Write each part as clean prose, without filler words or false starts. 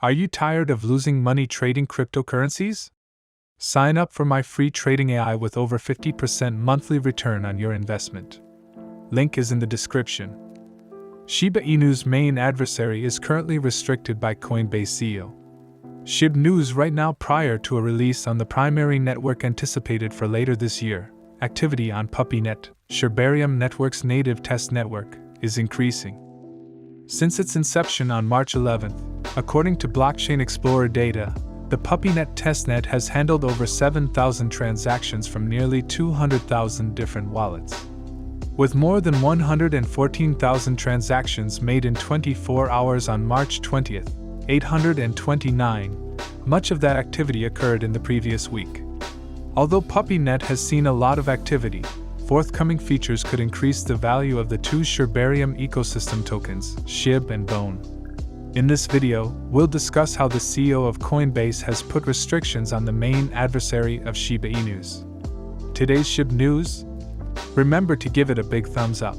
Are you tired of losing money trading cryptocurrencies? Sign up for my free trading AI with over 50% monthly return on your investment. Link is in the description. Shiba Inu's main adversary is currently restricted by Coinbase CEO. Shib news right now. Prior to a release on the primary network anticipated for later this year, activity on PuppyNet, Shibarium Network's native test network, is increasing. Since its inception on March 11th, according to Blockchain Explorer data, the PuppyNet testnet has handled over 7,000 transactions from nearly 200,000 different wallets. With more than 114,000 transactions made in 24 hours on March 20th, 829, much of that activity occurred in the previous week. Although PuppyNet has seen a lot of activity, forthcoming features could increase the value of the two Shibarium ecosystem tokens, Shib and Bone. In this video, we'll discuss how the CEO of Coinbase has put restrictions on the main adversary of Shiba Inu's. Today's Shib news? Remember to give it a big thumbs up.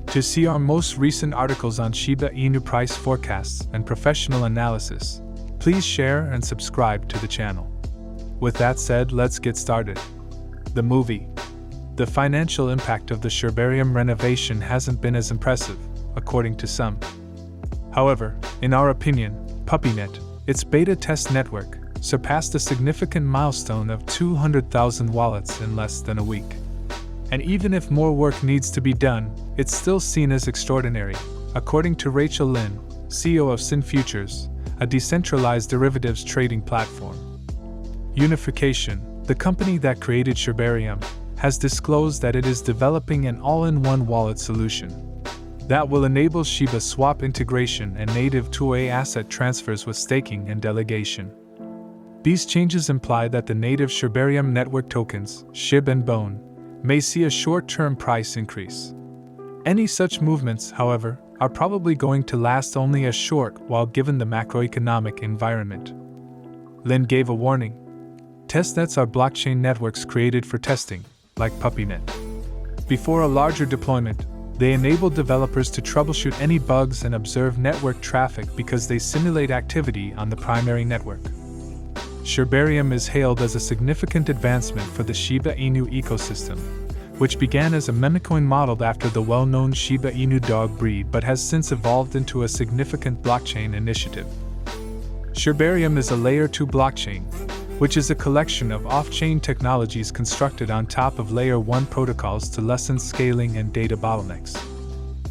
To see our most recent articles on Shiba Inu price forecasts and professional analysis, please share and subscribe to the channel. With that said, let's get started. The movie. The financial impact of the Shibarium renovation hasn't been as impressive, according to some. However, in our opinion, PuppyNet, its beta test network, surpassed a significant milestone of 200,000 wallets in less than a week. And even if more work needs to be done, it's still seen as extraordinary, according to Rachel Lin, CEO of Sin Futures, a decentralized derivatives trading platform. Unification, the company that created Shibarium, has disclosed that it is developing an all-in-one wallet solution that will enable Shibaswap integration and native 2A asset transfers with staking and delegation. These changes imply that the native Shibarium network tokens, Shib and Bone, may see a short-term price increase. Any such movements, however, are probably going to last only a short while given the macroeconomic environment. Lin gave a warning. Testnets are blockchain networks created for testing, like PuppyNet. Before a larger deployment, they enable developers to troubleshoot any bugs and observe network traffic because they simulate activity on the primary network. Shibarium is hailed as a significant advancement for the Shiba Inu ecosystem, which began as a memecoin modeled after the well-known Shiba Inu dog breed but has since evolved into a significant blockchain initiative. Shibarium is a Layer 2 blockchain, which is a collection of off-chain technologies constructed on top of Layer 1 protocols to lessen scaling and data bottlenecks.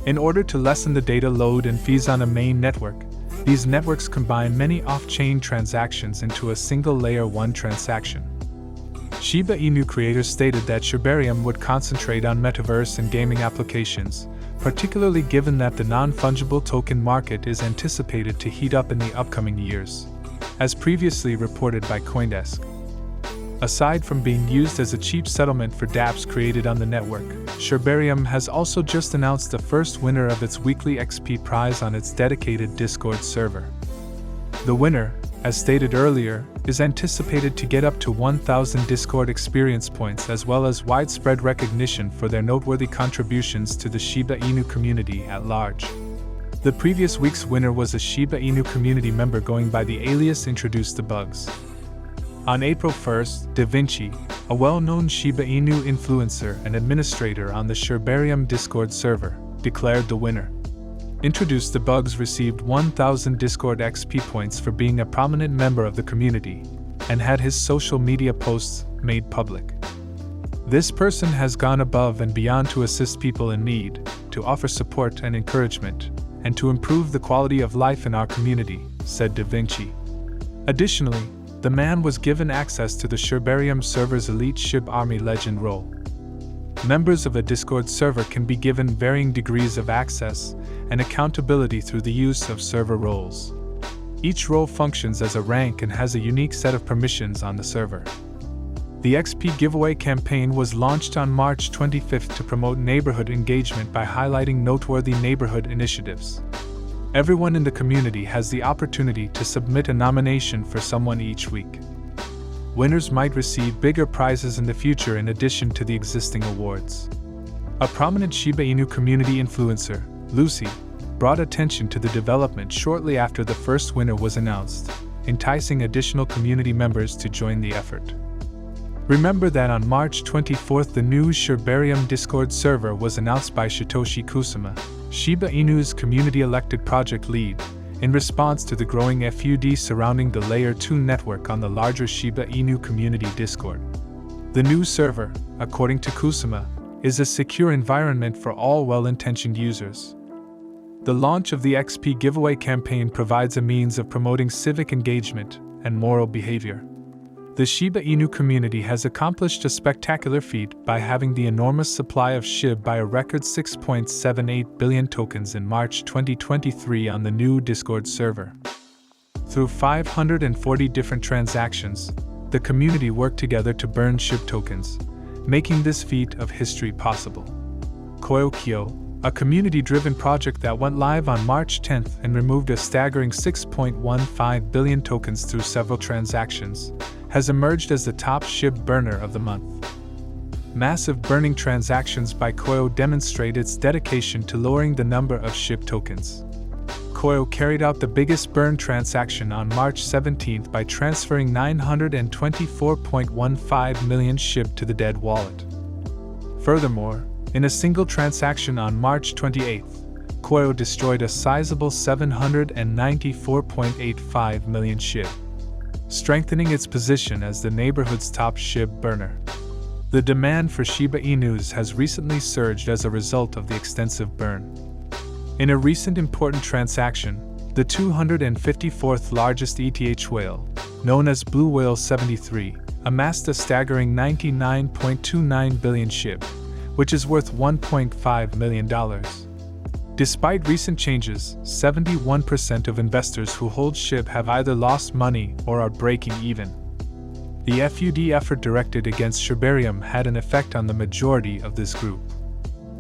In order to lessen the data load and fees on a main network, these networks combine many off-chain transactions into a single Layer 1 transaction. Shiba Inu creators stated that Shibarium would concentrate on metaverse and gaming applications, particularly given that the non-fungible token market is anticipated to heat up in the upcoming years, as previously reported by CoinDesk. Aside from being used as a cheap settlement for dApps created on the network, Shibarium has also just announced the first winner of its weekly XP prize on its dedicated Discord server. The winner, as stated earlier, is anticipated to get up to 1,000 Discord experience points as well as widespread recognition for their noteworthy contributions to the Shiba Inu community at large. The previous week's winner was a Shiba Inu community member going by the alias Introduce the Bugs. On April 1st, Da Vinci, a well-known Shiba Inu influencer and administrator on the Shibarium Discord server, declared the winner. Introduce the Bugs received 1,000 Discord XP points for being a prominent member of the community, and had his social media posts made public. This person has gone above and beyond to assist people in need, to offer support and encouragement, and to improve the quality of life in our community, said Da Vinci. Additionally, the man was given access to the Shibarium server's elite Shib Army Legend role. Members of a Discord server can be given varying degrees of access and accountability through the use of server roles. Each role functions as a rank and has a unique set of permissions on the server. The XP giveaway campaign was launched on March 25th to promote neighborhood engagement by highlighting noteworthy neighborhood initiatives. Everyone in the community has the opportunity to submit a nomination for someone each week. Winners might receive bigger prizes in the future in addition to the existing awards. A prominent Shiba Inu community influencer, Lucy, brought attention to the development shortly after the first winner was announced, enticing additional community members to join the effort. Remember that on March 24, the new Shibarium Discord server was announced by Satoshi Kusama, Shiba Inu's community-elected project lead, in response to the growing FUD surrounding the Layer 2 network on the larger Shiba Inu community Discord. The new server, according to Kusama, is a secure environment for all well-intentioned users. The launch of the XP giveaway campaign provides a means of promoting civic engagement and moral behavior. The Shiba Inu community has accomplished a spectacular feat by having the enormous supply of Shib by a record 6.78 billion tokens in March 2023 on the new Discord server. Through 540 different transactions, the community worked together to burn Shib tokens, making this feat of history possible. Koyokyo, a community-driven project that went live on March 10th and removed a staggering 6.15 billion tokens through several transactions, has emerged as the top Shib burner of the month. Massive burning transactions by Koyo demonstrate its dedication to lowering the number of Shib tokens. Koyo carried out the biggest burn transaction on March 17th by transferring 924.15 million Shib to the dead wallet. Furthermore, in a single transaction on March 28th, Koyo destroyed a sizable 794.85 million Shib, strengthening its position as the neighborhood's top Shib burner. The demand for Shiba Inus has recently surged as a result of the extensive burn. In a recent important transaction, the 254th largest ETH whale, known as Blue Whale 73, amassed a staggering 99.29 billion Shib, which is worth $1.5 million. Despite recent changes, 71% of investors who hold Shib have either lost money or are breaking even. The FUD effort directed against Shibarium had an effect on the majority of this group.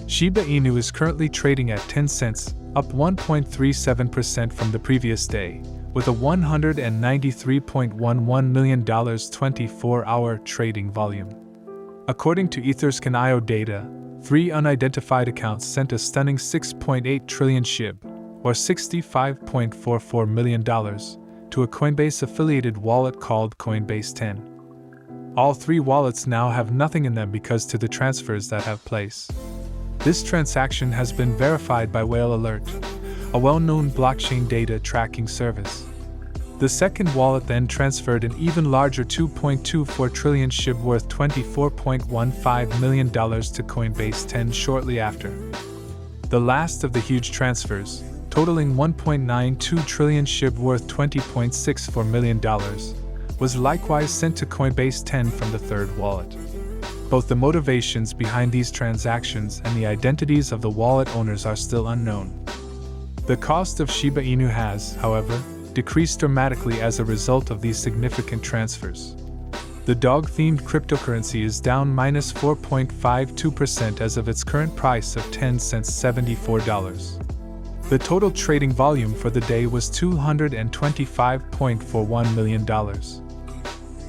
Shiba Inu is currently trading at 10 cents, up 1.37% from the previous day, with a $193.11 million 24-hour trading volume. According to Etherscan.io data, 3 unidentified accounts sent a stunning 6.8 trillion Shib, or $65.44 million, to a Coinbase-affiliated wallet called Coinbase 10. All 3 wallets now have nothing in them because to the transfers that have place. This transaction has been verified by Whale Alert, a well-known blockchain data tracking service. The second wallet then transferred an even larger 2.24 trillion Shib worth $24.15 million to Coinbase 10 shortly after. The last of the huge transfers, totaling 1.92 trillion Shib worth $20.64 million, was likewise sent to Coinbase 10 from the third wallet. Both the motivations behind these transactions and the identities of the wallet owners are still unknown. The cost of Shiba Inu has, however, decreased dramatically as a result of these significant transfers. The dog-themed cryptocurrency is down -4.52% as of its current price of 10 cents $74. The total trading volume for the day was $225.41 million.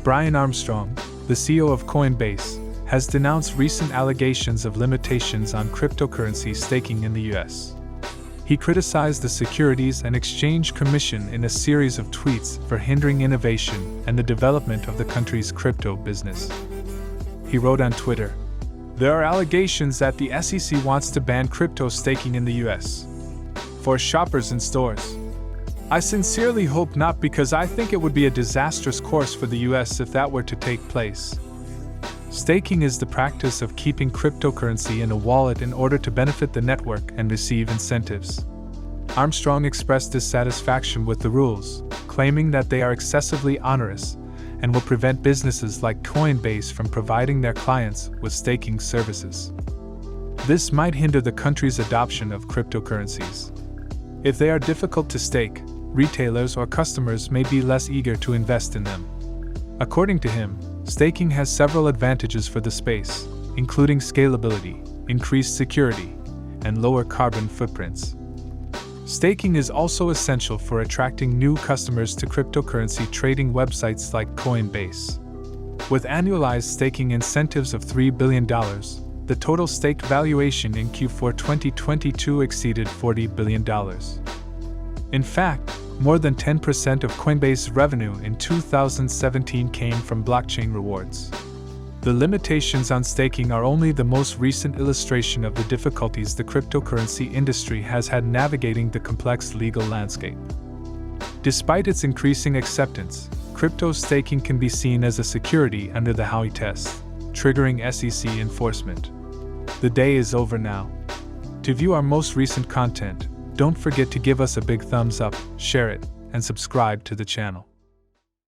Brian Armstrong, the CEO of Coinbase, has denounced recent allegations of limitations on cryptocurrency staking in the US. He criticized the Securities and Exchange Commission in a series of tweets for hindering innovation and the development of the country's crypto business. He wrote on Twitter, "There are allegations that the SEC wants to ban crypto staking in the US for shoppers and stores. I sincerely hope not, because I think it would be a disastrous course for the US if that were to take place. Staking is the practice of keeping cryptocurrency in a wallet in order to benefit the network and receive incentives." Armstrong expressed dissatisfaction with the rules, claiming that they are excessively onerous and will prevent businesses like Coinbase from providing their clients with staking services. This might hinder the country's adoption of cryptocurrencies. If they are difficult to stake, retailers or customers may be less eager to invest in them. According to him, staking has several advantages for the space, including scalability, increased security, and lower carbon footprints. Staking is also essential for attracting new customers to cryptocurrency trading websites like Coinbase. With annualized staking incentives of $3 billion, the total staked valuation in Q4 2022 exceeded $40 billion. In fact, more than 10% of Coinbase revenue in 2017 came from blockchain rewards. The limitations on staking are only the most recent illustration of the difficulties the cryptocurrency industry has had navigating the complex legal landscape. Despite its increasing acceptance, crypto staking can be seen as a security under the Howey test, triggering SEC enforcement. The day is over now. To view our most recent content, don't forget to give us a big thumbs up, share it, and subscribe to the channel.